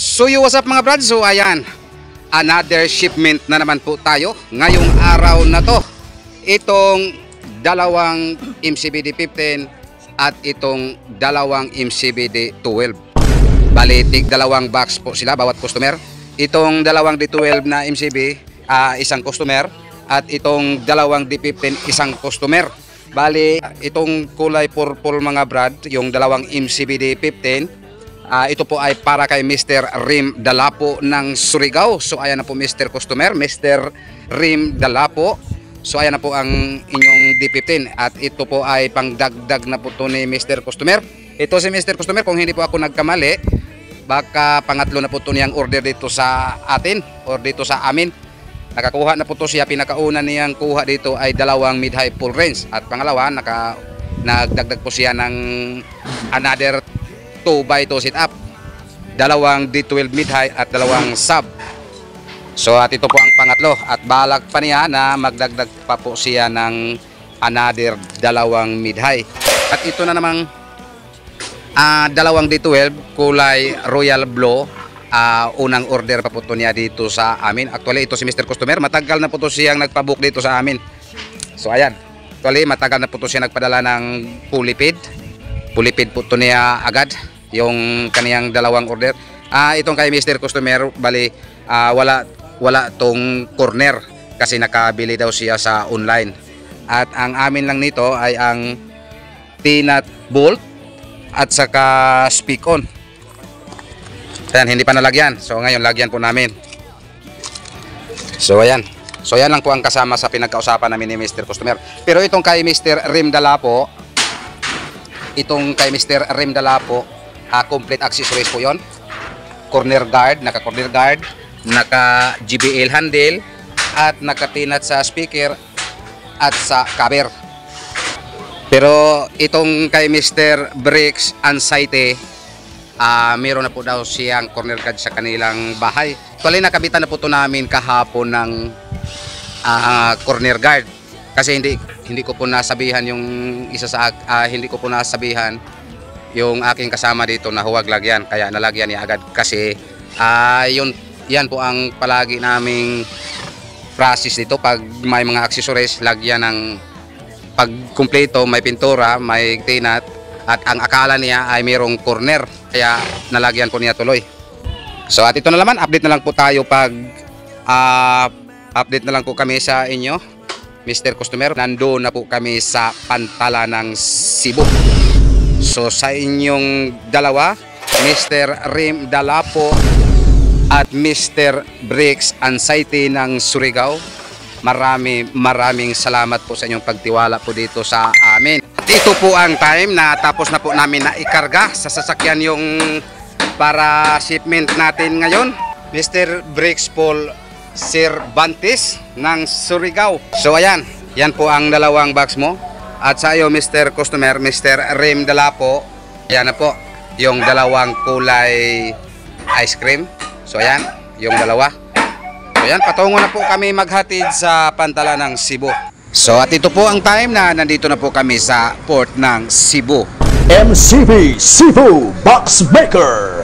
So what's up mga brad? So ayan, another shipment na naman po tayo ngayong araw na to. Itong dalawang MCBD 15 at itong dalawang MCBD 12. Bali, dalawang box po sila bawat customer. Itong dalawang D12 na MCB, isang customer. At itong dalawang D15, isang customer. Bali, itong kulay purple mga brad, yung dalawang MCBD 15, ito po ay para kay Mr. Rim Dalapo ng Surigao. So ayan na po Mr. Customer, Mr. Rim Dalapo. So ayan na po ang inyong D15. At ito po ay pangdagdag na po to ni Mr. Customer. Ito si Mr. Customer, kung hindi po ako nagkamali, baka pangatlo na po to niyang order dito sa atin or dito sa amin. Nakakuha na po to siya. Pinakauna niyang kuha dito ay dalawang mid-high full range. At pangalawa, nagdagdag po siya ng another 2x2 sit up. Dalawang D12 mid-high at dalawang sub. So at ito po ang pangatlo. At balak pa niya na magdagdag pa po siya ng another dalawang mid-high. At ito na namang dalawang D12 kulay royal blue. Unang order pa po to niya dito sa amin. Actually ito si Mr. Customer, matagal na po to siyang nagpabook dito sa amin. So ayan, actually matagal na po to siya nagpadala ng pulipid. Pulipid po to niya agad yung kaniyang dalawang order. Itong kay Mr. Customer, bali wala tong corner kasi nakabili daw siya sa online. At ang amin lang nito ay ang peanut bolt at saka speak on. Ayan, hindi pa nalagyan. So ngayon lagyan po namin. So ayan. So yan lang po ang kasama sa pinagkausapan namin ni Mr. Customer. Pero itong kay Mr. Rim Dalapo, complete accessories po yon. Corner guard, naka-corner guard, naka-GBL handle, at nakatinat sa speaker at sa cover. Pero itong kay Mr. Bricks Anxiety, meron na po daw siyang corner guard sa kanilang bahay. Actually nakabitan na po ito namin kahapon ng corner guard. Kasi hindi ko po nasabihan yung isa sa hindi ko po nasabihan yung aking kasama dito na huwag lagyan, kaya nalagyan niya agad kasi yan po ang palagi naming process dito pag may mga accessories, lagyan ng pag kumpleto, may pintura, may tinat, at ang akala niya ay mayroong corner, kaya nalagyan po niya tuloy. So at ito na naman, update na lang po tayo pag update na lang po kami sa inyo Mr. Customer. Nandoon na po kami sa Pantala ng Cebu. So sa inyong dalawa, Mr. Rim Dalapo at Mr. Bricks Anxiety ng Surigao, maraming salamat po sa inyong pagtiwala po dito sa amin. At ito po ang time na tapos na po namin na ikarga sa sasakyan yung para shipment natin ngayon, Mr. Bricks Paul Cervantes ng Surigao. So ayan, yan po ang dalawang box mo. At sa iyo Mr. Customer, Mr. Rim Dalapo, yan na po yung dalawang kulay ice cream. So ayan, yung dalawa. So ayan, patungo na po kami maghatid sa Pantala ng Cebu. So at ito po ang time na nandito na po kami sa port ng Cebu. MCB Cebu Box Maker.